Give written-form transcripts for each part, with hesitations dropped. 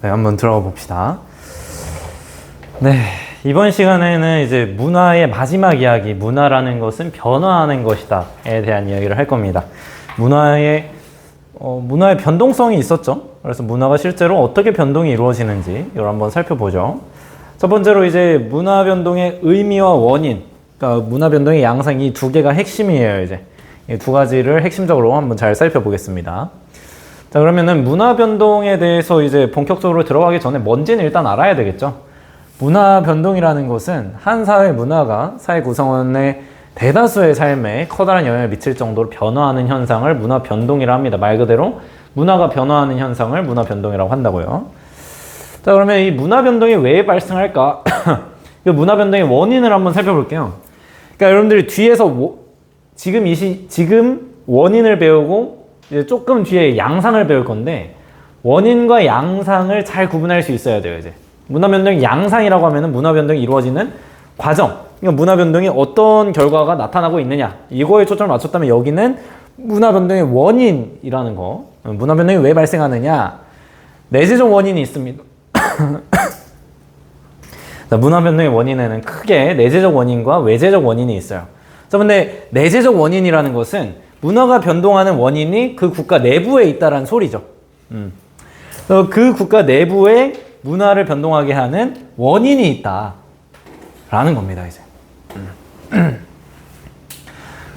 네, 한번 들어가 봅시다. 네, 이번 시간에는 이제 문화의 마지막 이야기, 문화라는 것은 변화하는 것이다에 대한 이야기를 할 겁니다. 문화의 변동성이 있었죠. 그래서 문화가 실제로 어떻게 변동이 이루어지는지 이걸 한번 살펴보죠. 첫 번째로 이제 문화 변동의 의미와 원인, 그러니까 문화 변동의 양상, 이 두 개가 핵심이에요. 이제 이 두 가지를 핵심적으로 한번 잘 살펴보겠습니다. 자, 그러면은 문화 변동에 대해서 이제 본격적으로 들어가기 전에 뭔지는 일단 알아야 되겠죠. 문화 변동이라는 것은 한 사회 문화가 사회 구성원의 대다수의 삶에 커다란 영향을 미칠 정도로 변화하는 현상을 문화 변동이라 합니다. 말 그대로 문화가 변화하는 현상을 문화 변동이라고 한다고요. 자, 그러면 이 문화 변동이 왜 발생할까? 이 문화 변동의 원인을 한번 살펴볼게요. 그러니까 여러분들이 뒤에서 지금 원인을 배우고 이제 조금 뒤에 양상을 배울 건데, 원인과 양상을 잘 구분할 수 있어야 돼요. 이제 문화 변동의 양상이라고 하면은 문화 변동이 이루어지는 과정, 그러니까 문화 변동이 어떤 결과가 나타나고 있느냐, 이거에 초점을 맞췄다면, 여기는 문화 변동의 원인이라는 거, 문화 변동이 왜 발생하느냐, 내재적 원인이 있습니다. 자, 문화 변동의 원인에는 크게 내재적 원인과 외재적 원인이 있어요. 자, 근데 내재적 원인이라는 것은 문화가 변동하는 원인이 그 국가 내부에 있다라는 소리죠. 그 국가 내부에 문화를 변동하게 하는 원인이 있다라는 겁니다, 이제.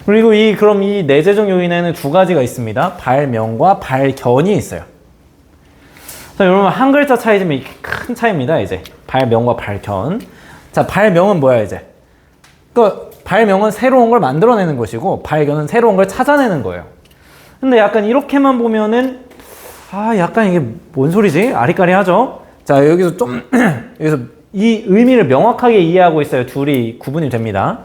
그리고 그럼 이 내재적 요인에는 두 가지가 있습니다. 발명과 발견이 있어요. 자, 여러분, 한 글자 차이지만 큰 차이입니다, 이제. 발명과 발견. 자, 발명은 뭐야, 이제? 발명은 새로운 걸 만들어내는 것이고, 발견은 새로운 걸 찾아내는 거예요. 근데 약간 이렇게만 보면은, 약간 이게 뭔 소리지? 아리까리하죠? 자, 여기서 여기서 이 의미를 명확하게 이해하고 있어야 둘이 구분이 됩니다.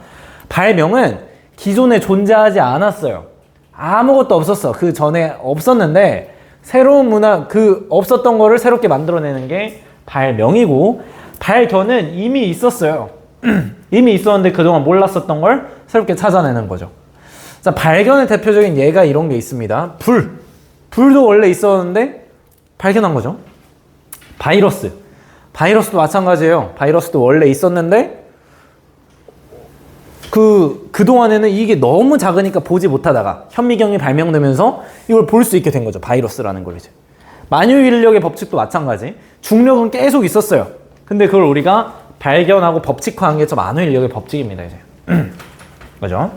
발명은 기존에 존재하지 않았어요. 아무것도 없었어. 그 전에 없었는데, 새로운 문화, 없었던 거를 새롭게 만들어내는 게 발명이고, 발견은 이미 있었어요. 이미 있었는데 그동안 몰랐었던 걸 새롭게 찾아내는 거죠. 자, 발견의 대표적인 예가 이런 게 있습니다. 불도 원래 있었는데 발견한 거죠. 바이러스도 마찬가지예요. 바이러스도 원래 있었는데 그동안에는 이게 너무 작으니까 보지 못하다가 현미경이 발명되면서 이걸 볼 수 있게 된 거죠. 바이러스라는 걸 이제. 만유인력의 법칙도 마찬가지. 중력은 계속 있었어요. 근데 그걸 우리가 발견하고 법칙화한 게 좀 만유인력의 법칙입니다, 이제. 그죠?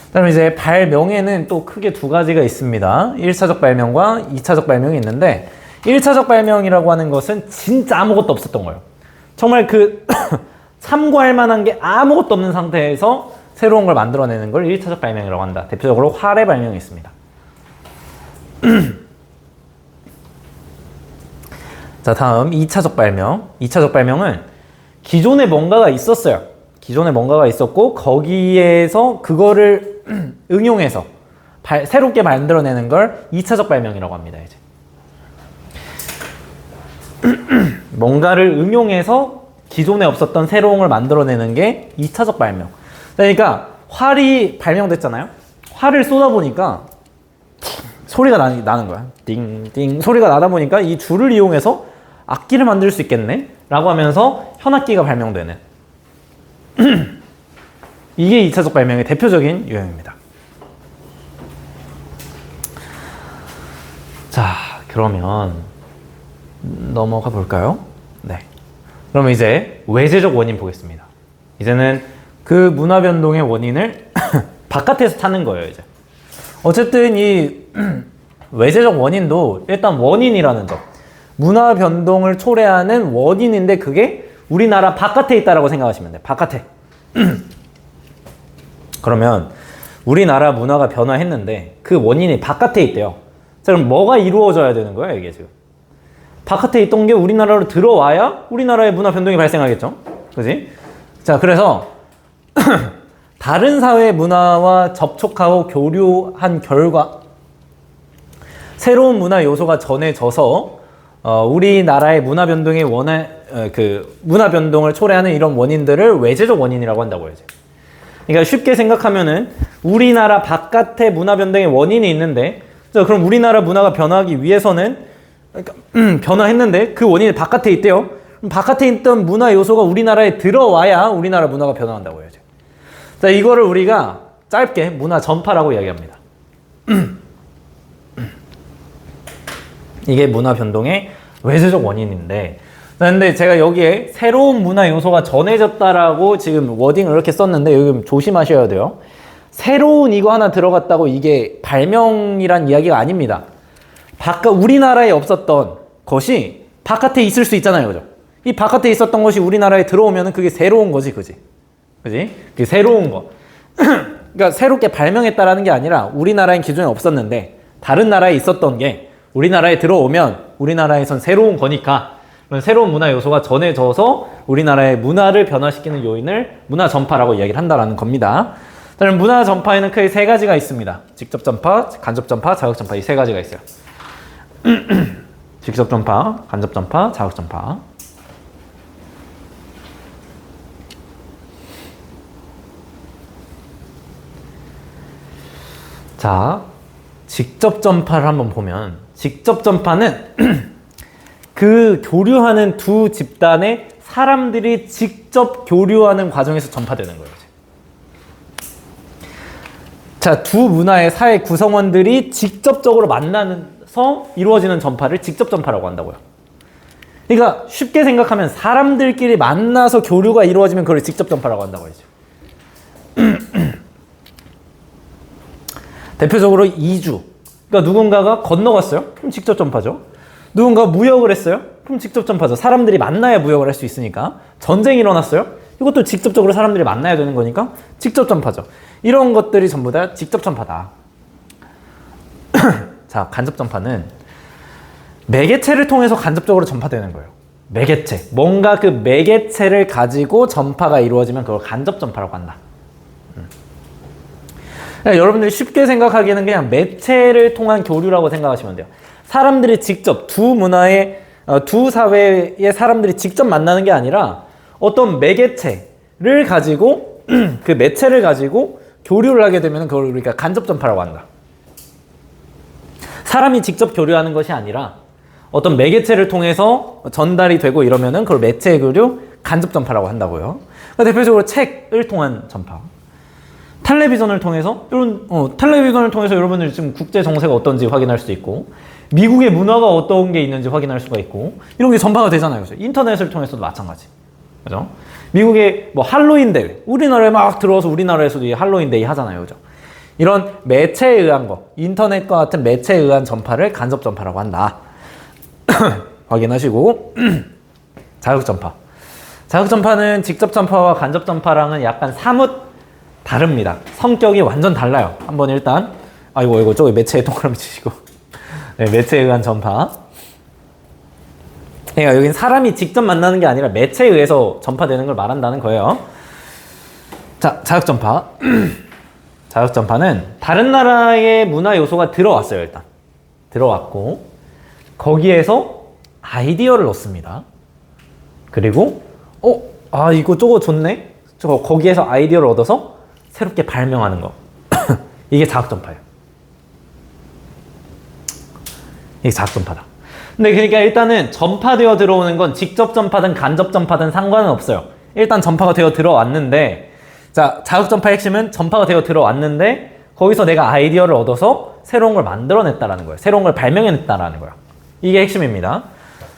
그다음에 이제 발명에는 또 크게 두 가지가 있습니다. 1차적 발명과 2차적 발명이 있는데, 1차적 발명이라고 하는 것은 진짜 아무것도 없었던 거예요. 정말 참고할 만한 게 아무것도 없는 상태에서 새로운 걸 만들어내는 걸 1차적 발명이라고 한다. 대표적으로 활의 발명이 있습니다. 자, 다음 2차적 발명. 2차적 발명은 기존에 뭔가가 있었어요. 기존에 뭔가가 있었고, 거기에서 그거를 응용해서 새롭게 만들어내는 걸 2차적 발명이라고 합니다, 이제. 뭔가를 응용해서 기존에 없었던 새로운 걸 만들어내는 게 2차적 발명. 그러니까 활이 발명됐잖아요. 활을 쏟아보니까 소리가 나는 거야. 띵띵 소리가 나다 보니까 이 줄을 이용해서 악기를 만들 수 있겠네 라고 하면서 현악기가 발명되는 이게 2차적 발명의 대표적인 유형입니다. 자, 그러면 넘어가 볼까요? 네. 그러면 이제 외재적 원인 보겠습니다. 이제는 그 문화 변동의 원인을 바깥에서 찾는 거예요, 이제. 어쨌든 이 외재적 원인도 일단 원인이라는 점, 문화 변동을 초래하는 원인인데, 그게 우리나라 바깥에 있다라고 생각하시면 돼요. 바깥에. 그러면 우리나라 문화가 변화했는데 그 원인이 바깥에 있대요. 자, 그럼 뭐가 이루어져야 되는 거예요, 이게 지금? 바깥에 있던 게 우리나라로 들어와야 우리나라의 문화 변동이 발생하겠죠? 그지? 자, 그래서 다른 사회 문화와 접촉하고 교류한 결과 새로운 문화 요소가 전해져서 우리나라의 문화 변동의 문화 변동을 초래하는 이런 원인들을 외재적 원인이라고 한다고요, 이제. 그러니까 쉽게 생각하면은 우리나라 바깥에 문화 변동의 원인이 있는데, 그럼 우리나라 문화가 변화하기 위해서는 그러니까 변화했는데 그 원인이 바깥에 있대요. 그럼 바깥에 있던 문화 요소가 우리나라에 들어와야 우리나라 문화가 변화한다고 해야죠. 자, 이거를 우리가 짧게 문화 전파라고 이야기합니다. 이게 문화 변동의 외세적 원인인데, 근데 제가 여기에 새로운 문화 요소가 전해졌다라고 지금 워딩을 이렇게 썼는데 여기 조심하셔야 돼요. 새로운 이거 하나 들어갔다고 이게 발명이란 이야기가 아닙니다. 우리나라에 없었던 것이 바깥에 있을 수 있잖아요, 그죠? 이 바깥에 있었던 것이 우리나라에 들어오면은 그게 새로운 거지, 그지? 그게 새로운 거. 그러니까 새롭게 발명했다라는 게 아니라 우리나라엔 기존에 없었는데 다른 나라에 있었던 게 우리나라에 들어오면 우리나라에선 새로운 거니까 새로운 문화 요소가 전해져서 우리나라의 문화를 변화시키는 요인을 문화 전파라고 이야기를 한다라는 겁니다. 그럼 문화 전파에는 크게 세 가지가 있습니다. 직접 전파, 간접 전파, 자극 전파, 이 세 가지가 있어요. 직접 전파, 간접 전파, 자극 전파. 자, 직접 전파를 한번 보면, 직접 전파는 그 교류하는 두 집단의 사람들이 직접 교류하는 과정에서 전파되는 거예요. 자, 두 문화의 사회 구성원들이 직접적으로 만나서 이루어지는 전파를 직접 전파라고 한다고요. 그러니까 쉽게 생각하면 사람들끼리 만나서 교류가 이루어지면 그걸 직접 전파라고 한다고 하죠. 대표적으로 이주. 그러니까 누군가가 건너갔어요? 그럼 직접 전파죠. 누군가가 무역을 했어요? 그럼 직접 전파죠. 사람들이 만나야 무역을 할 수 있으니까. 전쟁이 일어났어요? 이것도 직접적으로 사람들이 만나야 되는 거니까 직접 전파죠. 이런 것들이 전부 다 직접 전파다. 자, 간접 전파는 매개체를 통해서 간접적으로 전파되는 거예요. 매개체. 뭔가 그 매개체를 가지고 전파가 이루어지면 그걸 간접 전파라고 한다. 그러니까 여러분들이 쉽게 생각하기에는 그냥 매체를 통한 교류라고 생각하시면 돼요. 사람들이 직접 두 사회의 사람들이 직접 만나는 게 아니라 어떤 매개체를 가지고 그 매체를 가지고 교류를 하게 되면 그걸 우리가 간접 전파라고 한다. 사람이 직접 교류하는 것이 아니라 어떤 매개체를 통해서 전달이 되고 이러면은 그걸 매체 교류, 간접 전파라고 한다고요. 그러니까 대표적으로 책을 통한 전파. 텔레비전을 통해서 여러분들이 지금 국제 정세가 어떤지 확인할 수 있고, 미국의 문화가 어떤 게 있는지 확인할 수가 있고, 이런 게 전파가 되잖아요. 그죠? 인터넷을 통해서도 마찬가지. 그죠? 미국의 뭐 할로윈 대회, 우리나라에 막 들어와서 우리나라에서도 이 할로윈 데이 하잖아요. 그죠? 이런 매체에 의한 거, 인터넷과 같은 매체에 의한 전파를 간접 전파라고 한다. 확인하시고, 자극 전파. 자극 전파는 직접 전파와 간접 전파랑은 약간 사뭇 다릅니다. 성격이 완전 달라요. 한번 일단, 아이고, 저기 매체에 동그라미 치시고. 네, 매체에 의한 전파. 그러니까 여긴 사람이 직접 만나는 게 아니라 매체에 의해서 전파되는 걸 말한다는 거예요. 자, 자극 전파. 자극 전파는 다른 나라의 문화 요소가 들어왔어요, 일단. 들어왔고, 거기에서 아이디어를 넣습니다. 그리고, 이거 저거 좋네? 거기에서 아이디어를 얻어서 새롭게 발명하는 거. 이게 자극 전파예요. 이게 자극 전파다. 근데 그러니까 일단은 전파되어 들어오는 건 직접 전파든 간접 전파든 상관은 없어요. 일단 전파가 되어 들어왔는데, 자, 자극 전파의 핵심은 전파가 되어 들어왔는데 거기서 내가 아이디어를 얻어서 새로운 걸 만들어냈다라는 거예요. 새로운 걸 발명해냈다라는 거예요. 이게 핵심입니다.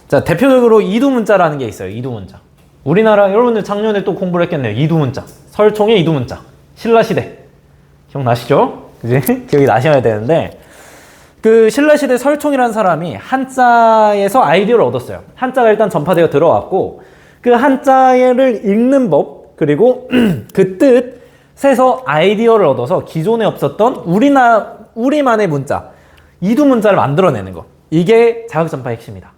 자, 대표적으로 이두문자라는 게 있어요. 이두문자. 우리나라 여러분들 작년에 또 공부를 했겠네요. 이두문자. 설총의 이두문자. 신라시대. 기억나시죠? 그지? 기억이 나셔야 되는데, 그 신라시대 설총이라는 사람이 한자에서 아이디어를 얻었어요. 한자가 일단 전파되어 들어왔고, 그 한자를 읽는 법, 그리고 그 뜻에서 아이디어를 얻어서 기존에 없었던 우리만의 문자, 이두문자를 만들어내는 거. 이게 자극 전파의 핵심이다.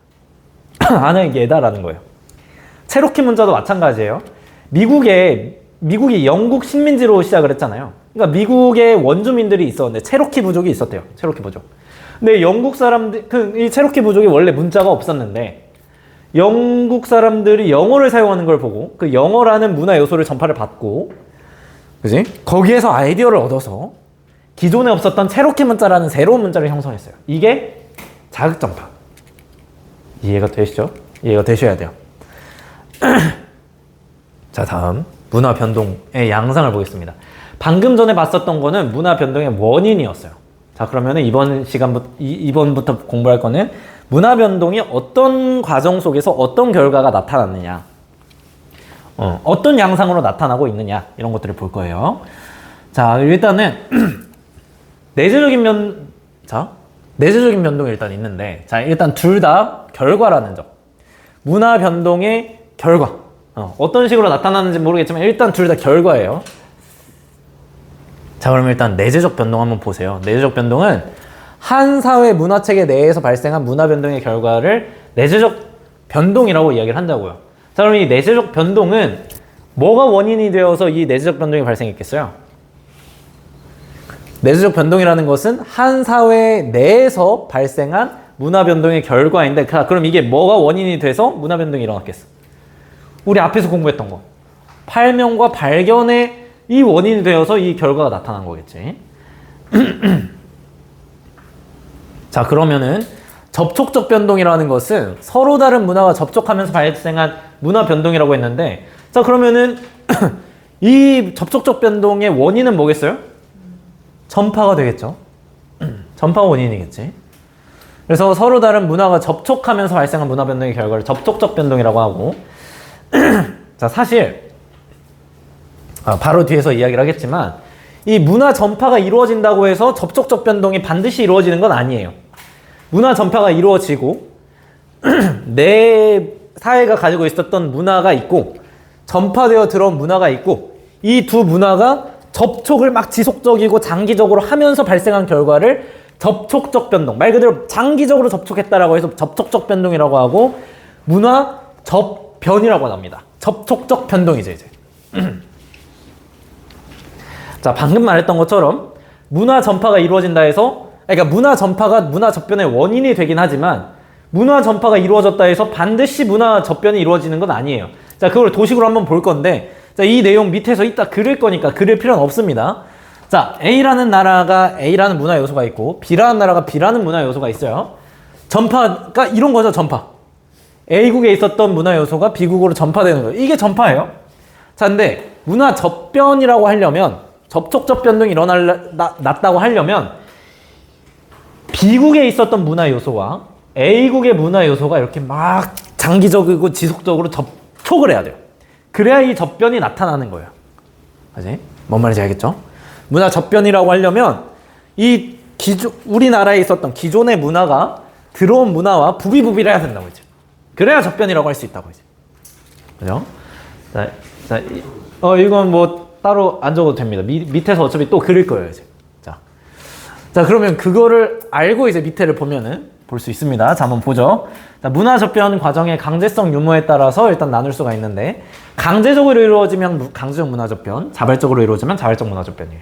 하나의 예다라는 거예요. 체로키 문자도 마찬가지예요. 미국이 영국 식민지로 시작을 했잖아요. 그러니까 미국의 원주민들이 있었는데 체로키 부족이 있었대요. 체로키 부족. 근데 영국 사람들, 이 체로키 부족이 원래 문자가 없었는데 영국 사람들이 영어를 사용하는 걸 보고 그 영어라는 문화 요소를 전파를 받고, 그지? 거기에서 아이디어를 얻어서 기존에 없었던 체로키 문자라는 새로운 문자를 형성했어요. 이게 자극 전파. 이해가 되시죠? 이해가 되셔야 돼요. 자, 다음 문화 변동의 양상을 보겠습니다. 방금 전에 봤었던 거는 문화 변동의 원인이었어요. 자, 그러면은 이번부터 공부할 거는 문화 변동이 어떤 과정 속에서 어떤 결과가 나타났느냐, 어떤 양상으로 나타나고 있느냐, 이런 것들을 볼 거예요. 자, 일단은 내재적인 변동이 일단 있는데, 자, 일단 둘 다 결과라는 점. 문화 변동의 결과. 어떤 식으로 나타나는지 모르겠지만 일단 둘 다 결과예요. 자, 그럼 일단 내재적 변동 한번 보세요. 내재적 변동은 한 사회 문화체계 내에서 발생한 문화 변동의 결과를 내재적 변동이라고 이야기를 한다고요. 자, 그럼 이 내재적 변동은 뭐가 원인이 되어서 이 내재적 변동이 발생했겠어요? 내재적 변동이라는 것은 한 사회 내에서 발생한 문화 변동의 결과인데, 그럼 이게 뭐가 원인이 돼서 문화 변동이 일어났겠어? 우리 앞에서 공부했던 거. 발명과 발견의 이 원인이 되어서 이 결과가 나타난 거겠지. 자, 그러면은 접촉적 변동이라는 것은 서로 다른 문화가 접촉하면서 발생한 문화 변동이라고 했는데, 자, 그러면은 이 접촉적 변동의 원인은 뭐겠어요? 전파가 되겠죠. 전파가 원인이겠지. 그래서 서로 다른 문화가 접촉하면서 발생한 문화 변동의 결과를 접촉적 변동이라고 하고, 자, 사실 바로 뒤에서 이야기를 하겠지만 이 문화 전파가 이루어진다고 해서 접촉적 변동이 반드시 이루어지는 건 아니에요. 문화 전파가 이루어지고 내 사회가 가지고 있었던 문화가 있고 전파되어 들어온 문화가 있고, 이 두 문화가 접촉을 막 지속적이고 장기적으로 하면서 발생한 결과를 접촉적 변동, 말 그대로 장기적으로 접촉했다라고 해서 접촉적 변동이라고 하고, 문화 접변이라고 합니다. 접촉적 변동이죠, 이제. 자, 방금 말했던 것처럼 문화 전파가 이루어진다 해서, 그러니까 문화 전파가 문화 접변의 원인이 되긴 하지만 문화 전파가 이루어졌다 해서 반드시 문화 접변이 이루어지는 건 아니에요. 자, 그걸 도식으로 한번 볼 건데, 자, 이 내용 밑에서 이따 그릴 거니까 그릴 필요는 없습니다. 자, A라는 나라가 A라는 문화 요소가 있고 B라는 나라가 B라는 문화 요소가 있어요. 전파가 이런 거죠, 전파. A국에 있었던 문화 요소가 B국으로 전파되는 거예요. 이게 전파예요. 자, 근데 문화 접변이라고 하려면, 접촉적 변동이 났다고 하려면 B국에 있었던 문화 요소와 A국의 문화 요소가 이렇게 막 장기적이고 지속적으로 접촉을 해야 돼요. 그래야 이 접변이 나타나는 거예요. 그지? 뭔 말인지 알겠죠? 문화 접변이라고 하려면 우리나라에 있었던 기존의 문화가 들어온 문화와 부비부비를 해야 된다고 이제. 그래야 접변이라고 할 수 있다고 이제. 그죠? 자, 이건 뭐 따로 안 적어도 됩니다. 밑에서 어차피 또 그릴 거예요, 이제. 자, 그러면 그거를 알고 이제 밑에를 보면은 볼 수 있습니다. 자, 한번 보죠. 자, 문화 접변 과정의 강제성 유무에 따라서 일단 나눌 수가 있는데, 강제적으로 이루어지면 강제적 문화 접변, 자발적으로 이루어지면 자발적 문화 접변이에요.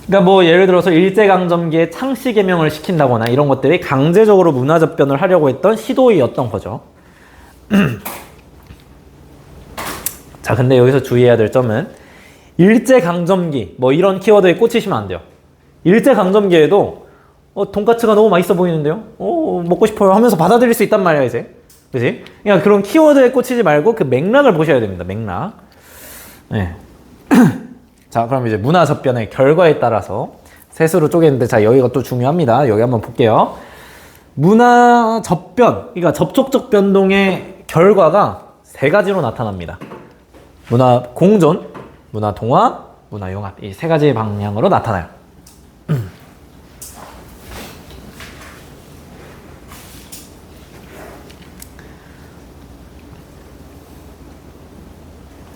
그러니까 뭐 예를 들어서 일제강점기에 창씨 개명을 시킨다거나 이런 것들이 강제적으로 문화 접변을 하려고 했던 시도였던 거죠. 자, 근데 여기서 주의해야 될 점은 일제강점기 뭐 이런 키워드에 꽂히시면 안 돼요. 일제강점기에도 돈까스가 너무 맛있어 보이는데요? 먹고 싶어요 하면서 받아들일 수 있단 말이야, 이제. 그치? 그러니까 그런 키워드에 꽂히지 말고 그 맥락을 보셔야 됩니다. 맥락. 네. 자, 그럼 이제 문화 접변의 결과에 따라서 셋으로 쪼개는데, 자, 여기가 또 중요합니다. 여기 한번 볼게요. 문화 접변, 그러니까 접촉적 변동의 결과가 세 가지로 나타납니다. 문화 공존, 문화 동화, 문화 융합, 이 세 가지 방향으로 나타나요.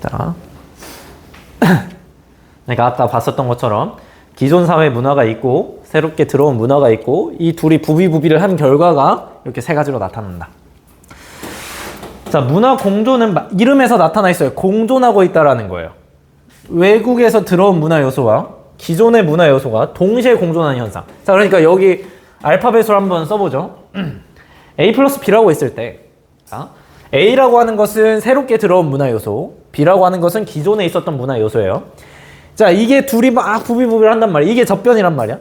자, 그러니까 아까 봤었던 것처럼 기존 사회 문화가 있고 새롭게 들어온 문화가 있고, 이 둘이 부비부비를 한 결과가 이렇게 세 가지로 나타난다. 자, 문화 공존은 이름에서 나타나 있어요. 공존하고 있다라는 거예요. 외국에서 들어온 문화 요소와 기존의 문화 요소가 동시에 공존하는 현상. 자, 그러니까 여기 알파벳으로 한번 써보죠. A 플러스 B라고 했을 때, 자, A라고 하는 것은 새롭게 들어온 문화 요소, B라고 하는 것은 기존에 있었던 문화 요소예요. 자, 이게 둘이 막 부비부비를 한단 말이야. 이게 접변이란 말이야.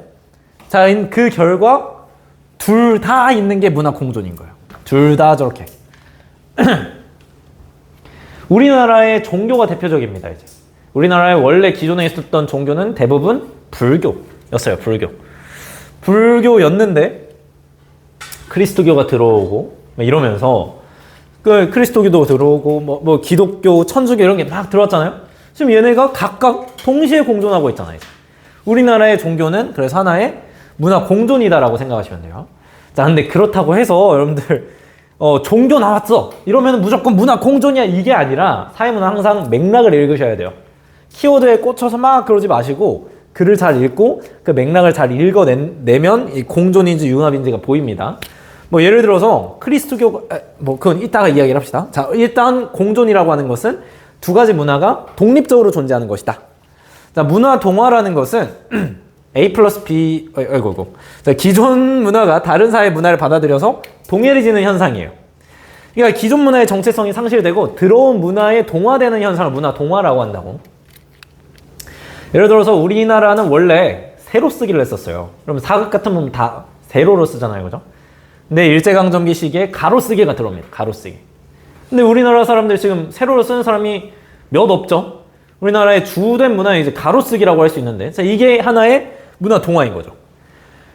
자, 그 결과 둘 다 있는 게 문화 공존인 거예요. 둘 다 저렇게. 우리나라의 종교가 대표적입니다. 이제 우리나라에 원래 기존에 있었던 종교는 대부분 불교였어요. 불교였는데 그리스도교가 들어오고 이러면서 그 그리스도교도 들어오고 뭐 기독교, 천주교 이런 게 막 들어왔잖아요. 지금 얘네가 각각 동시에 공존하고 있잖아요. 우리나라의 종교는 그래서 하나의 문화 공존이다라고 생각하시면 돼요. 자, 근데 그렇다고 해서 여러분들 종교 나왔어 이러면 무조건 문화 공존이야 이게 아니라 사회문화 항상 맥락을 읽으셔야 돼요. 키워드에 꽂혀서 막 그러지 마시고 글을 잘 읽고 그 맥락을 잘 읽어내면 이 공존인지 융합인지가 보입니다. 뭐 예를 들어서 그리스도교 뭐 그건 이따가 이야기를 합시다. 자, 일단 공존이라고 하는 것은 두 가지 문화가 독립적으로 존재하는 것이다. 자, 문화 동화라는 것은 A 플러스 B 자, 기존 문화가 다른 사회 문화를 받아들여서 동일해지는 현상이에요. 그러니까 기존 문화의 정체성이 상실되고 들어온 문화에 동화되는 현상을 문화 동화라고 한다고. 예를 들어서 우리나라는 원래 세로 쓰기를 했었어요. 그러면 사극 같은 건 다 세로로 쓰잖아요, 그죠? 근데 일제강점기 시기에 가로 쓰기가 들어옵니다. 가로 쓰기. 근데 우리나라 사람들 지금 세로로 쓰는 사람이 몇 없죠? 우리나라의 주된 문화는 이제 가로 쓰기라고 할 수 있는데, 자, 이게 하나의 문화 동화인 거죠.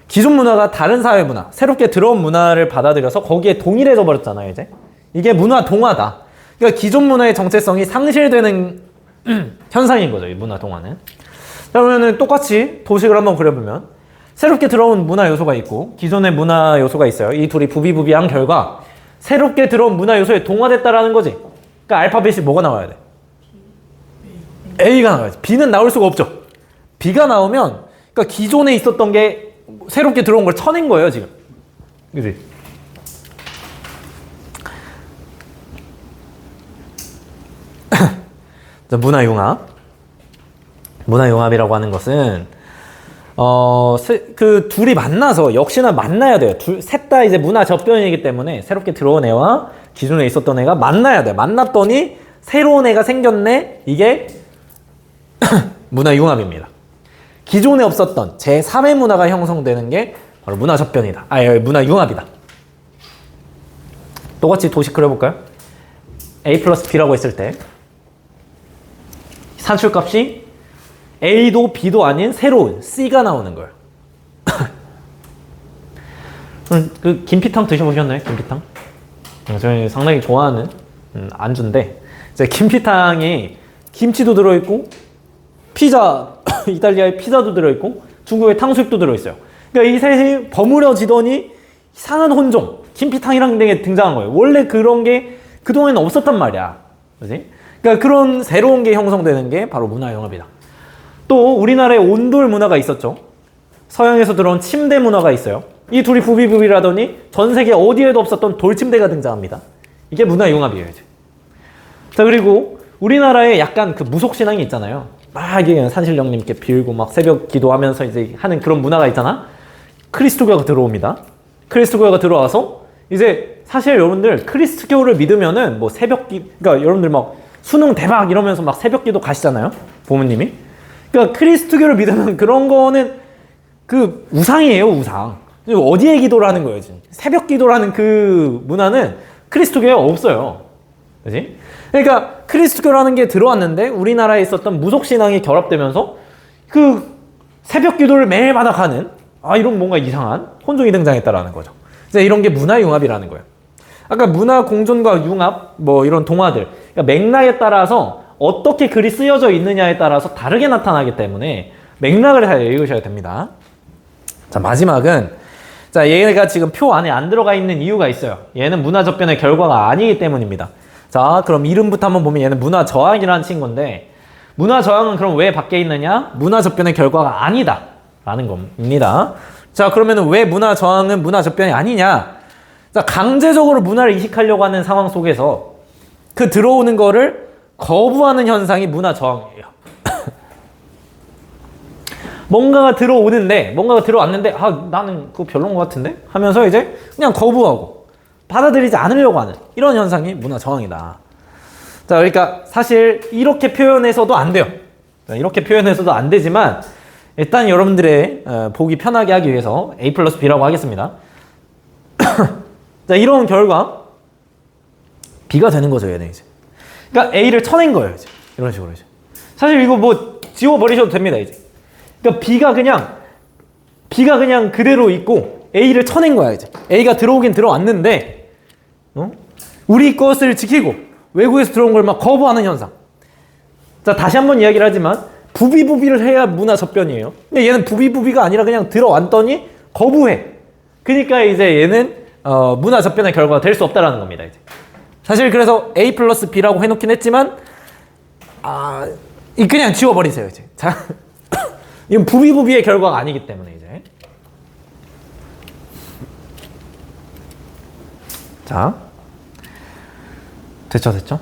기존 문화가 다른 사회 문화, 새롭게 들어온 문화를 받아들여서 거기에 동일해져 버렸잖아요, 이제. 이게 문화 동화다. 그러니까 기존 문화의 정체성이 상실되는 현상인 거죠, 이 문화 동화는. 자, 그러면은 똑같이 도식을 한번 그려보면 새롭게 들어온 문화 요소가 있고 기존의 문화 요소가 있어요. 이 둘이 부비부비한 결과 새롭게 들어온 문화 요소에 동화됐다라는 거지. 그러니까 알파벳이 뭐가 나와야 돼? A가 나와야지. B는 나올 수가 없죠. B가 나오면 그러니까 기존에 있었던 게 새롭게 들어온 걸 쳐낸 거예요, 지금. 그지? 문화융합. 문화융합이라고 하는 것은 그 둘이 만나서 역시나 만나야 돼요. 셋 다 이제 문화 접변이기 때문에 새롭게 들어온 애와 기존에 있었던 애가 만나야 돼. 만났더니 새로운 애가 생겼네. 이게 문화융합입니다. 기존에 없었던 제3의 문화가 형성되는 게 바로 문화 접변이다. 문화융합이다. 똑같이 도식 그려볼까요? A 플러스 B라고 했을 때 산출값이 A도 B도 아닌 새로운 C가 나오는 거예요. 그 김피탕 드셔보셨나요? 김피탕? 저희 상당히 좋아하는 안주인데 이제 김피탕에 김치도 들어있고 피자, 이탈리아의 피자도 들어있고 중국의 탕수육도 들어있어요. 그러니까 이 셋이 버무려지더니 이상한 혼종, 김피탕이라는 게 등장한 거예요. 원래 그런 게 그동안에는 없었단 말이야. 그지? 그러니까 그런 새로운 게 형성되는 게 바로 문화융합이다. 또 우리나라에 온돌 문화가 있었죠. 서양에서 들어온 침대 문화가 있어요. 이 둘이 부비부비라더니 전 세계 어디에도 없었던 돌침대가 등장합니다. 이게 문화융합이에요, 이제. 자, 그리고 우리나라에 약간 그 무속신앙이 있잖아요. 막 이게 산신령님께 빌고 막 새벽 기도하면서 이제 하는 그런 문화가 있잖아. 크리스토교가 들어옵니다. 크리스토교가 들어와서 이제 사실 여러분들 크리스토교를 믿으면은 뭐 그러니까 여러분들 막 수능 대박 이러면서 막 새벽 기도 가시잖아요. 부모님이. 그러니까 크리스토교를 믿으면 그런 거는 그 우상이에요, 우상. 어디에 기도를 하는 거예요, 지금. 새벽 기도라는 그 문화는 크리스토교에 없어요. 그지? 그러니까 크리스토교라는 게 들어왔는데 우리나라에 있었던 무속신앙이 결합되면서 그 새벽 기도를 매일마다 가는 이런 뭔가 이상한 혼종이 등장했다라는 거죠. 이제 이런 게 문화융합이라는 거예요. 아까 문화 공존과 융합, 뭐 이런 동화들. 그러니까 맥락에 따라서 어떻게 글이 쓰여져 있느냐에 따라서 다르게 나타나기 때문에 맥락을 잘 읽으셔야 됩니다. 자, 마지막은 자, 얘가 지금 표 안에 안 들어가 있는 이유가 있어요. 얘는 문화 접변의 결과가 아니기 때문입니다. 자, 그럼 이름부터 한번 보면 얘는 문화 저항이라는 친구인데 문화 저항은 그럼 왜 밖에 있느냐? 문화 접변의 결과가 아니다 라는 겁니다. 자, 그러면 왜 문화 저항은 문화 접변이 아니냐? 자, 강제적으로 문화를 이식하려고 하는 상황 속에서 그 들어오는 거를 거부하는 현상이 문화 저항이에요. 뭔가가 들어왔는데 나는 그거 별로인 것 같은데? 하면서 이제 그냥 거부하고 받아들이지 않으려고 하는 이런 현상이 문화 저항이다. 자, 그러니까 사실 이렇게 표현해서도 안 돼요. 이렇게 표현해서도 안 되지만 일단 여러분들의 보기 편하게 하기 위해서 A 플러스 B라고 하겠습니다. 자, 이런 결과 B가 되는 거죠, 얘는 이제. 그러니까 A를 쳐낸 거예요, 이제. 이런 식으로 이제. 사실 이거 뭐 지워버리셔도 됩니다, 이제. 그러니까 B가 그냥 그대로 있고 A를 쳐낸 거야, 이제. A가 들어오긴 들어왔는데, 우리 것을 지키고 외국에서 들어온 걸 막 거부하는 현상. 자, 다시 한번 이야기를 하지만 부비부비를 해야 문화 접변이에요. 근데 얘는 부비부비가 아니라 그냥 들어왔더니 거부해. 그러니까 이제 얘는 문화 접변의 결과가 될 수 없다라는 겁니다, 이제. 사실 그래서 A 플러스 B라고 해놓긴 했지만 그냥 지워버리세요, 이제. 자, 이건 부비부비의 결과가 아니기 때문에 이제. 자, 됐죠?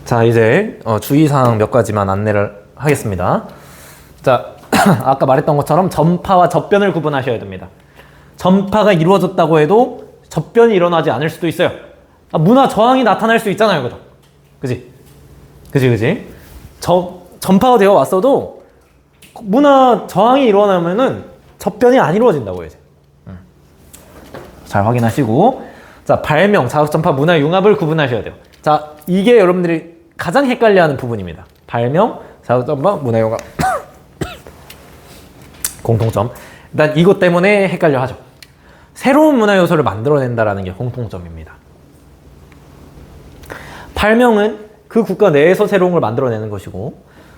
자, 이제 주의사항 몇 가지만 안내를 하겠습니다. 자, 아까 말했던 것처럼 전파와 접변을 구분하셔야 됩니다. 전파가 이루어졌다고 해도 접변이 일어나지 않을 수도 있어요. 문화 저항이 나타날 수 있잖아요, 그죠? 그지? 전파가 되어 왔어도 문화 저항이 일어나면은 접변이 안 이루어진다고요, 이제. 잘 확인하시고. 자, 발명, 자극전파, 문화 융합을 구분하셔야 돼요. 자, 이게 여러분들이 가장 헷갈려하는 부분입니다. 발명, 자극전파, 문화 융합. 공통점. 일단 이것 때문에 헷갈려하죠. 새로운 문화 요소를 만들어낸다라는 게 공통점입니다. 발명은 그 국가 내에서 새로운 걸 만들어내는 것이고,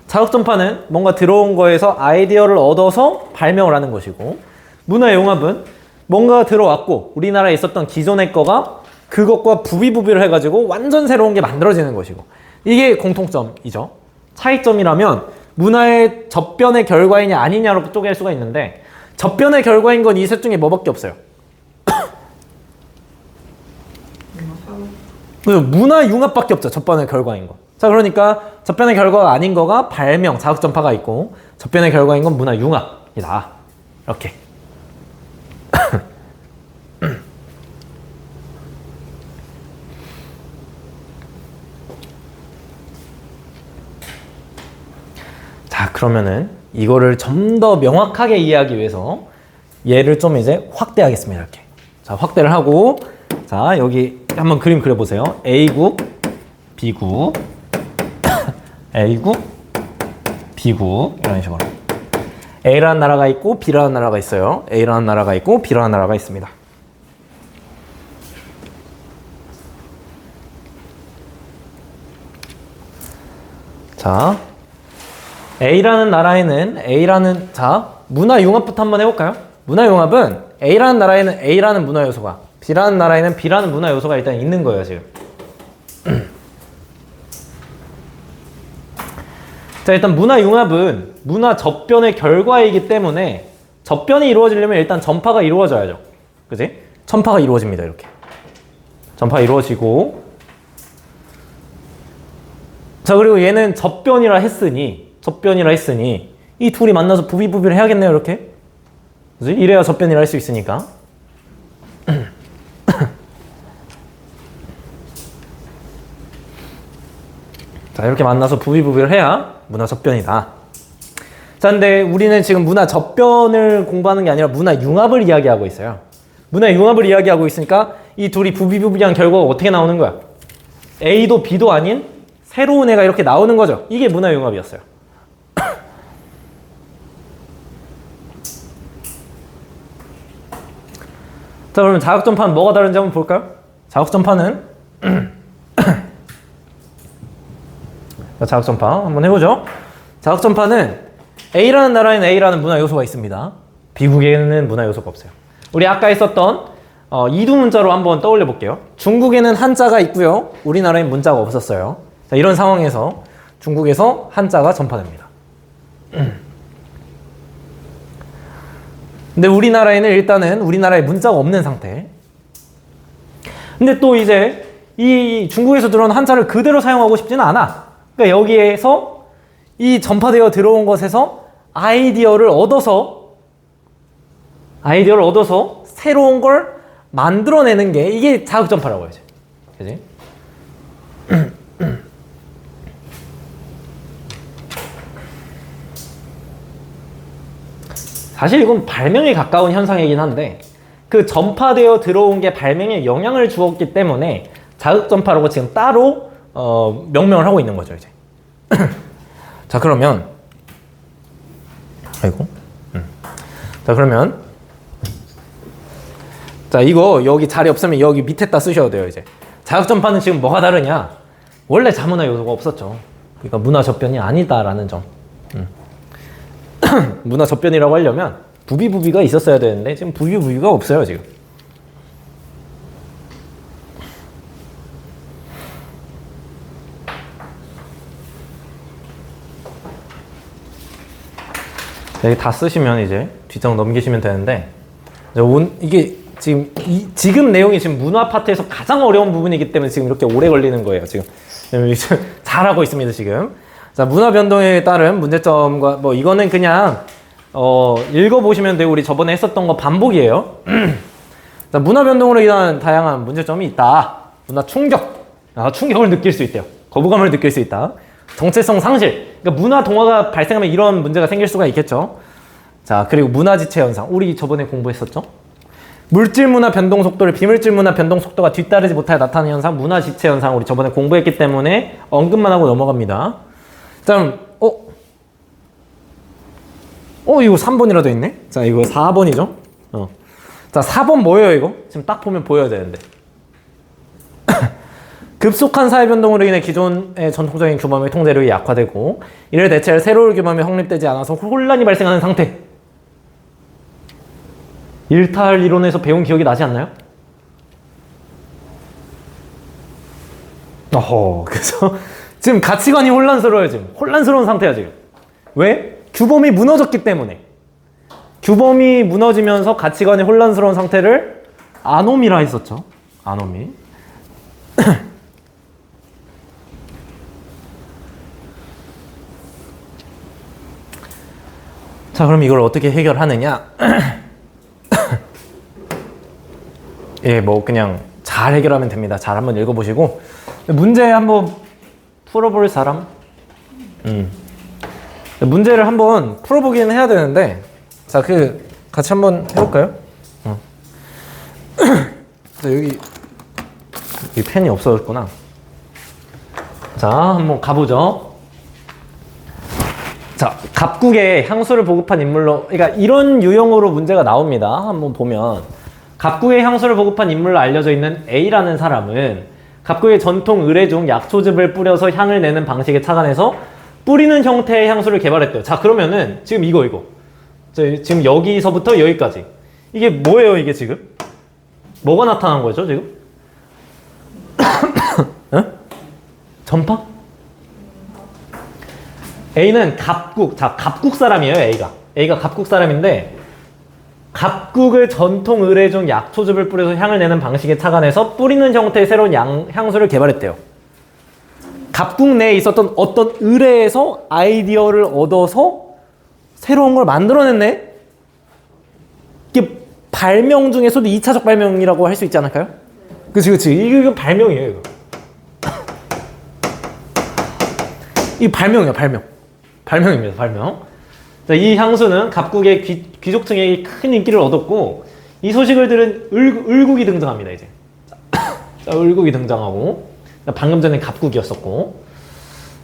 자극전파는 뭔가 들어온 거에서 아이디어를 얻어서 발명을 하는 것이고, 문화융합은 뭔가 들어왔고 우리나라에 있었던 기존의 거가 그것과 부비부비를 해가지고 완전 새로운 게 만들어지는 것이고, 이게 공통점이죠. 차이점이라면 문화의 접변의 결과이냐 아니냐로 쪼갤 수가 있는데, 접변의 결과인 건 이 셋 중에 뭐밖에 없어요. 문화융합밖에 없죠. 접변의 결과인 거. 자, 그러니까 접변의 결과가 아닌 거가 발명, 자극전파가 있고, 접변의 결과인 건 문화융합이다. 이렇게. 자, 그러면은 이거를 좀 더 명확하게 이해하기 위해서 얘를 좀 이제 확대하겠습니다. 이렇게. 자, 확대를 하고, 자, 여기 한번 그림 그려보세요. A국, B국, A국, B국, 이런 식으로. A라는 나라가 있고 B라는 나라가 있어요. A라는 나라가 있고 B라는 나라가 있습니다. 자, A라는 나라에는 자, 문화융합부터 한번 해볼까요? 문화융합은 A라는 나라에는 A라는 문화 요소가, B라는 나라에는 B라는 문화 요소가 일단 있는 거예요, 지금. 자, 일단 문화융합은 문화 접변의 결과이기 때문에 접변이 이루어지려면 일단 전파가 이루어져야죠. 그지? 전파가 이루어집니다, 이렇게. 전파가 이루어지고, 자, 그리고 얘는 접변이라 했으니 이 둘이 만나서 부비부비를 해야겠네요, 이렇게. 그지? 이래야 접변이라 할 수 있으니까. 자, 이렇게 만나서 부비부비를 해야 문화 접변이다. 자, 근데 우리는 지금 문화 접변을 공부하는 게 아니라 문화 융합을 이야기하고 있어요. 문화 융합을 이야기하고 있으니까 이 둘이 부비부비한 결과가 어떻게 나오는 거야? A도 B도 아닌 새로운 애가 이렇게 나오는 거죠. 이게 문화 융합이었어요. 자, 그러면 자극전파는 뭐가 다른지 한번 볼까요? 자극전파 한번 해보죠. 자극전파는 A라는 나라에는 A라는 문화 요소가 있습니다. B국에는 문화 요소가 없어요. 우리 아까 했었던 이두문자로 한번 떠올려 볼게요. 중국에는 한자가 있고요. 우리나라엔 문자가 없었어요. 자, 이런 상황에서 중국에서 한자가 전파됩니다. 근데 우리나라에는 일단은 우리나라에 문자가 없는 상태. 근데 또 이제 이 중국에서 들어온 한자를 그대로 사용하고 싶지는 않아. 그러니까 여기에서 이 전파되어 들어온 것에서 아이디어를 얻어서 새로운 걸 만들어내는 게 이게 자극전파라고 해야지. 그지? 사실 이건 발명에 가까운 현상이긴 한데 그 전파되어 들어온 게 발명에 영향을 주었기 때문에 자극 전파라고 지금 따로 명명을 하고 있는 거죠, 이제. 자, 그러면 아이고. 자, 그러면 자, 이거 여기 자리 없으면 여기 밑에다 쓰셔도 돼요, 이제. 자극 전파는 지금 뭐가 다르냐? 원래 자문화 요소가 없었죠. 그러니까 문화 접변이 아니다라는 점. 문화 접변이라고 하려면 부비부비가 있었어야 되는데 지금 부비부비가 없어요, 지금. 여기 다 쓰시면 이제 뒷장 넘기시면 되는데, 이게 지금 내용이 지금 문화 파트에서 가장 어려운 부분이기 때문에 지금 이렇게 오래 걸리는 거예요, 지금. 잘하고 있습니다, 지금. 자, 문화 변동에 따른 문제점과 뭐 이거는 그냥 읽어보시면 되고, 우리 저번에 했었던 거 반복이에요. 자, 문화 변동으로 인한 다양한 문제점이 있다. 문화 충격. 충격을 느낄 수 있대요. 거부감을 느낄 수 있다. 정체성 상실. 그러니까 문화 동화가 발생하면 이런 문제가 생길 수가 있겠죠. 자, 그리고 문화 지체 현상. 우리 저번에 공부했었죠. 물질 문화 변동 속도를 비물질 문화 변동 속도가 뒤따르지 못하여 나타나는 현상, 문화 지체 현상. 우리 저번에 공부했기 때문에 언급만 하고 넘어갑니다. 다음, 이거 3번이라도 있네? 자, 이거 4번이죠? 자, 4번 뭐예요, 이거? 지금 딱 보면 보여야 되는데. 급속한 사회 변동으로 인해 기존의 전통적인 규범의 통제력이 약화되고, 이를 대체할 새로운 규범이 확립되지 않아서 혼란이 발생하는 상태. 일탈 이론에서 배운 기억이 나지 않나요? 그래서 지금 가치관이 혼란스러워요, 지금. 혼란스러운 상태야, 지금. 왜? 규범이 무너졌기 때문에. 규범이 무너지면서 가치관이 혼란스러운 상태를 아노미라 했었죠. 아노미. 자, 그럼 이걸 어떻게 해결하느냐? 예, 뭐 그냥 잘 해결하면 됩니다. 잘 한번 읽어보시고 문제 한번 풀어볼 사람? 문제를 한번 풀어보기는 해야 되는데, 자, 같이 한번 해볼까요? 여기 펜이 없어졌구나. 자, 한번 가보죠. 자, 갑국에 향수를 보급한 인물로, 그러니까 이런 유형으로 문제가 나옵니다. 한번 보면 갑국에 향수를 보급한 인물로 알려져 있는 A라는 사람은 갑국의 전통 의뢰 중 약초즙을 뿌려서 향을 내는 방식에 착안해서 뿌리는 형태의 향수를 개발했대요. 자, 그러면은 지금 이거 지금 여기서부터 여기까지 이게 뭐예요? 이게 지금 뭐가 나타난 거죠, 지금? 전파? A는 갑국, 자, 갑국 사람이에요, A가 갑국 사람인데, 갑국을 전통 의뢰 중 약초즙을 뿌려서 향을 내는 방식에 착안해서 뿌리는 형태의 새로운 향수를 개발했대요. 갑국 내에 있었던 어떤 의뢰에서 아이디어를 얻어서 새로운 걸 만들어냈네? 이게 발명 중에서도 2차적 발명이라고 할 수 있지 않을까요? 그치. 이거 발명이에요, 이거. 이 발명이에요, 발명입니다, 발명. 자, 이 향수는 갑국의 귀족층에게 큰 인기를 얻었고, 이 소식을 들은 을국이 등장합니다, 이제. 자, 을국이 등장하고, 방금 전에 갑국이었었고,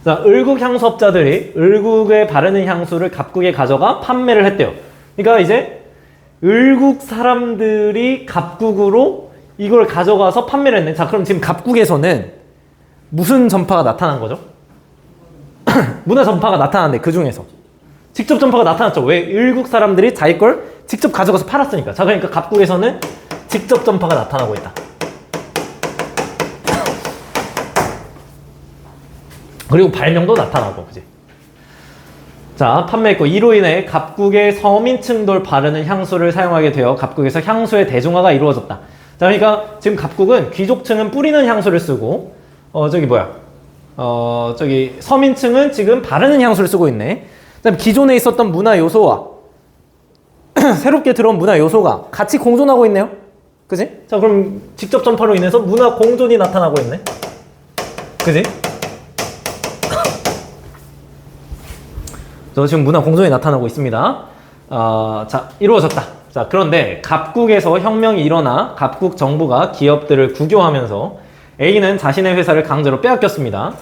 자, 을국 향수업자들이 을국에 바르는 향수를 갑국에 가져가 판매를 했대요. 그러니까 이제 을국 사람들이 갑국으로 이걸 가져가서 판매를 했네. 자, 그럼 지금 갑국에서는 무슨 전파가 나타난 거죠? 문화 전파가 나타났는데, 그 중에서 직접 전파가 나타났죠. 왜? 을국 사람들이 자기 걸 직접 가져가서 팔았으니까. 자, 그러니까 갑국에서는 직접 전파가 나타나고 있다. 그리고 발명도 나타나고, 그지? 자, 판매했고, 이로 인해 갑국의 서민층도 바르는 향수를 사용하게 되어 갑국에서 향수의 대중화가 이루어졌다. 자, 그러니까 지금 갑국은 귀족층은 뿌리는 향수를 쓰고, 서민층은 지금 바르는 향수를 쓰고 있네. 그다음에 기존에 있었던 문화 요소와 새롭게 들어온 문화 요소가 같이 공존하고 있네요. 그지? 자, 그럼 직접 전파로 인해서 문화 공존이 나타나고 있네. 그지? 저 지금 문화 공존이 나타나고 있습니다. 자, 이루어졌다. 자, 그런데 갑국에서 혁명이 일어나 갑국 정부가 기업들을 국유화하면서 A는 자신의 회사를 강제로 빼앗겼습니다.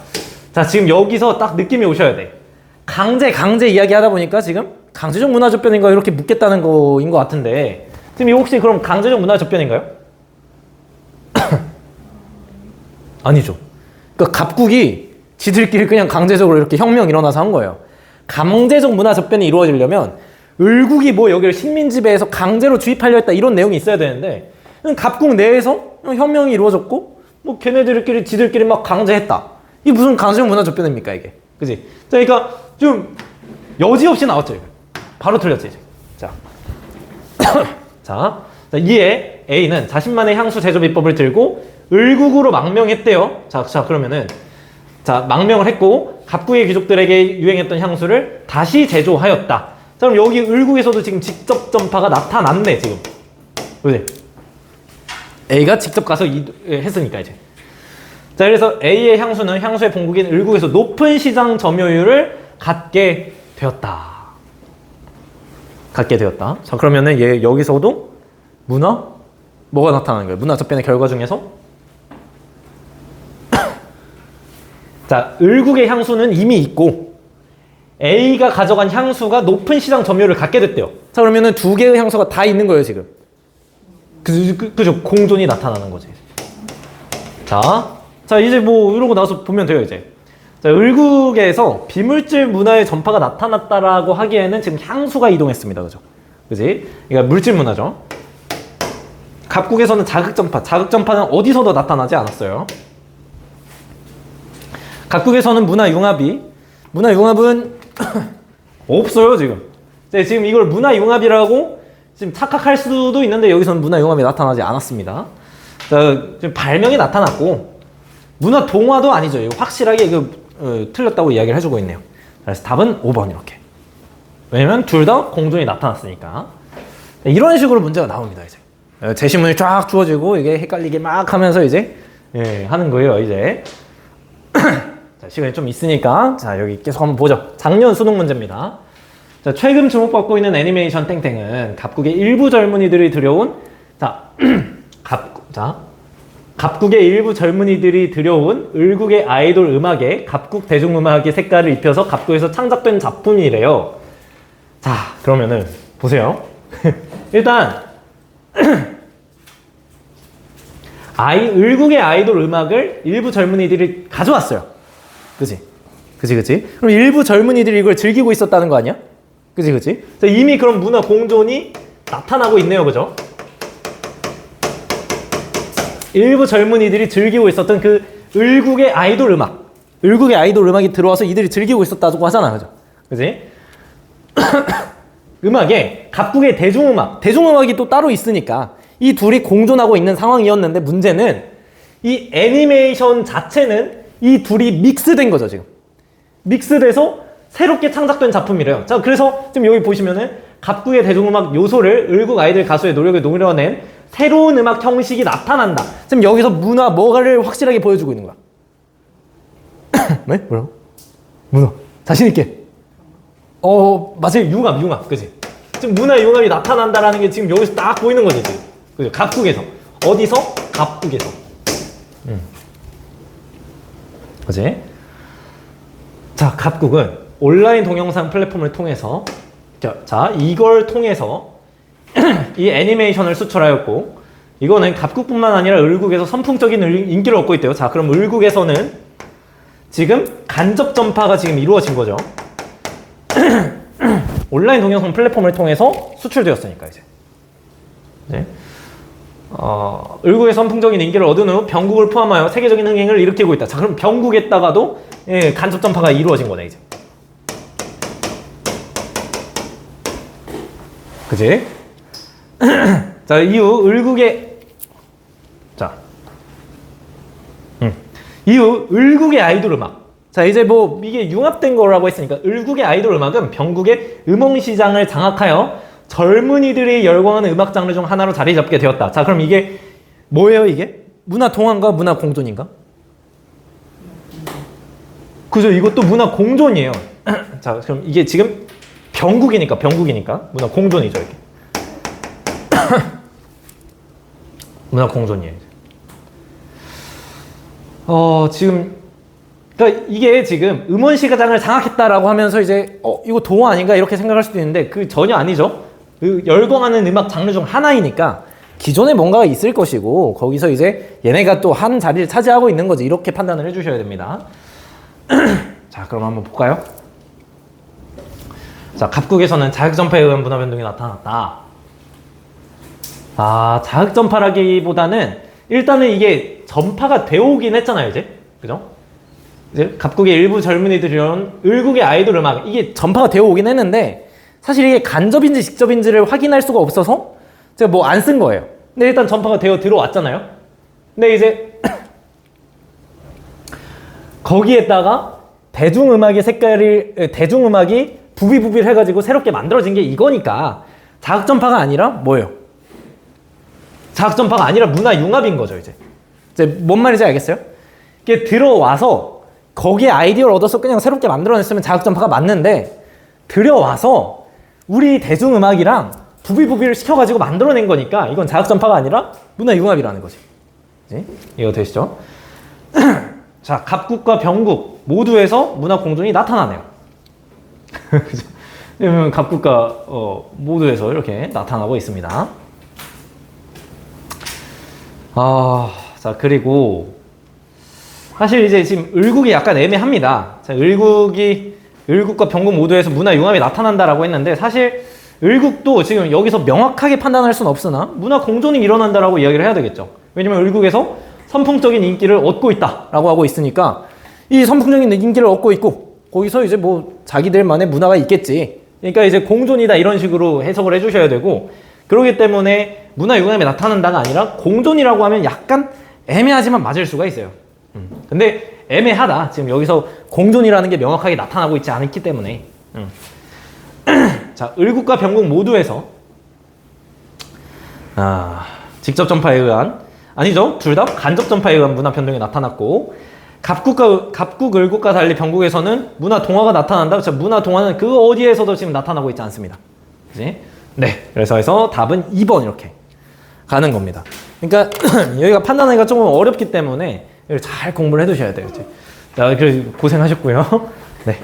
자, 지금 여기서 딱 느낌이 오셔야 돼. 강제 이야기 하다 보니까 지금 강제적 문화 접변인가 이렇게 묻겠다는 거인 것 같은데 지금 이거 혹시 그럼 강제적 문화 접변인가요? 아니죠. 그러니까 갑국이 지들끼리 그냥 강제적으로 이렇게 혁명 일어나서 한 거예요. 강제적 문화 접변이 이루어지려면 을국이 뭐 여기를 식민지배에서 강제로 주입하려 했다 이런 내용이 있어야 되는데 갑국 내에서 혁명이 이루어졌고 뭐 걔네들끼리 지들끼리 막 강제했다. 이게 무슨 강제적 문화 접변입니까 이게? 그지? 자, 그러니까 좀 여지없이 나왔죠 이거. 바로 틀렸지 이제. 자, 자, 이에 A는 자신만의 향수 제조 비법을 들고 을국으로 망명했대요. 자, 그러면은 자, 망명을 했고 갑국의 귀족들에게 유행했던 향수를 다시 제조하였다. 자, 그럼 여기 을국에서도 지금 직접 전파가 나타났네 지금. 그지? A가 직접 가서 했으니까 이제. 자, 그래서 A의 향수는 향수의 본국인 을국에서 높은 시장 점유율을 갖게 되었다. 자, 그러면은 얘 여기서도 뭐가 나타나는 거예요? 문화 접변의 결과 중에서 자, 을국의 향수는 이미 있고 A가 가져간 향수가 높은 시장 점유율을 갖게 됐대요. 자, 그러면은 두 개의 향수가 다 있는 거예요 지금. 그죠? 공존이 나타나는 거지. 자, 이제 뭐 이러고 나서 보면 돼요 이제. 자, 을국에서 비물질 문화의 전파가 나타났다라고 하기에는 지금 향수가 이동했습니다, 그죠? 그지? 그러니까 물질 문화죠. 갑국에서는 자극전파는 어디서도 나타나지 않았어요. 갑국에서는 문화융합은 없어요 지금. 지금 이걸 문화융합이라고 지금 착각할 수도 있는데 여기서는 문화융합이 나타나지 않았습니다. 자, 지금 발명이 나타났고 문화동화도 아니죠. 이거 확실하게 이거 틀렸다고 이야기를 해주고 있네요. 그래서 답은 5번 이렇게. 왜냐면 둘 다 공존이 나타났으니까. 이런 식으로 문제가 나옵니다 이제. 제시문이 쫙 주어지고 이게 헷갈리게 막 하면서 이제 하는 거예요 이제. 자, 시간이 좀 있으니까 자, 여기 계속 한번 보죠. 작년 수능 문제입니다. 자, 최근 주목받고 있는 애니메이션 땡땡은 갑국의 일부 젊은이들이 들여온 갑국의 일부 젊은이들이 들여온 을국의 아이돌 음악에 갑국 대중음악의 색깔을 입혀서 갑국에서 창작된 작품이래요. 자, 그러면은 보세요. 일단 을국의 아이돌 음악을 일부 젊은이들이 가져왔어요. 그치? 그럼 일부 젊은이들이 이걸 즐기고 있었다는 거 아니야? 그치? 자, 이미 그런 문화 공존이 나타나고 있네요, 그죠? 일부 젊은이들이 즐기고 있었던 그 을국의 아이돌 음악이 들어와서 이들이 즐기고 있었다고 하잖아, 그죠? 그치? 음악에 갑국의 대중음악이 또 따로 있으니까 이 둘이 공존하고 있는 상황이었는데 문제는 이 애니메이션 자체는 이 둘이 믹스된 거죠, 지금. 믹스돼서 새롭게 창작된 작품이래요. 자, 그래서 지금 여기 보시면은 갑국의 대중음악 요소를 을국 아이들 가수의 노력을 노려낸 새로운 음악 형식이 나타난다. 지금 여기서 뭐가를 확실하게 보여주고 있는 거야. 네? 뭐라고? 문화. 자신있게. 맞아요. 융합. 그치? 지금 문화융합이 나타난다라는 게 지금 여기서 딱 보이는 거지, 지금. 그죠? 갑국에서. 어디서? 갑국에서. 그치? 자, 갑국은 온라인 동영상 플랫폼을 통해서 이걸 통해서 이 애니메이션을 수출하였고 이거는 갑국뿐만 아니라 을국에서 선풍적인 인기를 얻고 있대요. 자, 그럼 을국에서는 지금 간접 전파가 지금 이루어진 거죠. 온라인 동영상 플랫폼을 통해서 수출되었으니까 이제. 네. 을국의 선풍적인 인기를 얻은 후 병국을 포함하여 세계적인 흥행을 일으키고 있다. 자, 그럼 병국에다가도 간접 전파가 이루어진 거네 이제. 그지? 자, 이후 을국의 아이돌 음악. 자, 이제 뭐 이게 융합된 거라고 했으니까 을국의 아이돌 음악은 병국의 음원 시장을 장악하여 젊은이들이 열광하는 음악 장르 중 하나로 자리 잡게 되었다. 자, 그럼 이게 뭐예요, 이게? 문화 동화인가 문화 공존인가? 그죠? 이것도 문화 공존이에요. 자, 그럼 이게 지금 병국이니까 문화 공존이죠, 이게. 문화 공존이에요. 지금 그러니까 이게 지금 음원시장을 장악했다라고 하면서 이제 이거 동어 아닌가 이렇게 생각할 수도 있는데 그 전혀 아니죠. 그 열광하는 음악 장르 중 하나이니까 기존에 뭔가가 있을 것이고 거기서 이제 얘네가 또 한 자리를 차지하고 있는 거지 이렇게 판단을 해주셔야 됩니다. 자 그럼 한번 볼까요? 자 갑국에서는 자극전파에 의한 문화 변동이 나타났다. 아 자극전파라기보다는 일단은 이게 전파가 되어 오긴 했잖아요 이제 그죠? 이제 갑국의 일부 젊은이들이런 을국의 아이돌 음악 이게 전파가 되어 오긴 했는데 사실 이게 간접인지 직접인지를 확인할 수가 없어서 제가 뭐 안 쓴 거예요. 근데 일단 전파가 되어 들어왔잖아요. 근데 이제 거기에다가 대중음악이 부비부비를 해가지고 새롭게 만들어진 게 이거니까 자극전파가 아니라 뭐예요? 자극전파가 아니라 문화융합인 거죠 이제 뭔 말인지 알겠어요? 이게 들어와서 거기에 아이디어를 얻어서 그냥 새롭게 만들어냈으면 자극전파가 맞는데 들여와서 우리 대중음악이랑 부비부비를 시켜가지고 만들어낸 거니까 이건 자극전파가 아니라 문화융합이라는 거지. 그치? 이거 되시죠? 자, 갑국과 병국 모두에서 문화공존이 나타나네요. 그죠? 그러면 갑국과 모두에서 이렇게 나타나고 있습니다. 자 그리고 사실 이제 지금 을국이 약간 애매합니다. 자, 을국과 병국 모두에서 문화융합이 나타난다라고 했는데 사실 을국도 지금 여기서 명확하게 판단할 수는 없으나 문화공존이 일어난다라고 이야기를 해야 되겠죠. 왜냐면 을국에서 선풍적인 인기를 얻고 있다라고 하고 있으니까 이 선풍적인 인기를 얻고 있고 거기서 이제 뭐 자기들만의 문화가 있겠지. 그러니까 이제 공존이다 이런 식으로 해석을 해주셔야 되고 그렇기 때문에 문화융합이 나타난다가 아니라 공존이라고 하면 약간 애매하지만 맞을 수가 있어요. 근데 애매하다. 지금 여기서 공존이라는 게 명확하게 나타나고 있지 않기 때문에. 자, 을국과 병국 모두에서 직접 전파에 의한 아니죠. 둘 다 간접 전파에 의한 문화 변동이 나타났고 갑국, 을국과 달리 병국에서는 문화 동화가 나타난다. 자, 문화 동화는 그 어디에서도 지금 나타나고 있지 않습니다. 그치? 네. 그래서 해서 답은 2번 이렇게 가는 겁니다. 그러니까 여기가 판단하기가 조금 어렵기 때문에 잘 공부를 해두셔야 돼요. 자, 그래서 고생하셨고요. 네.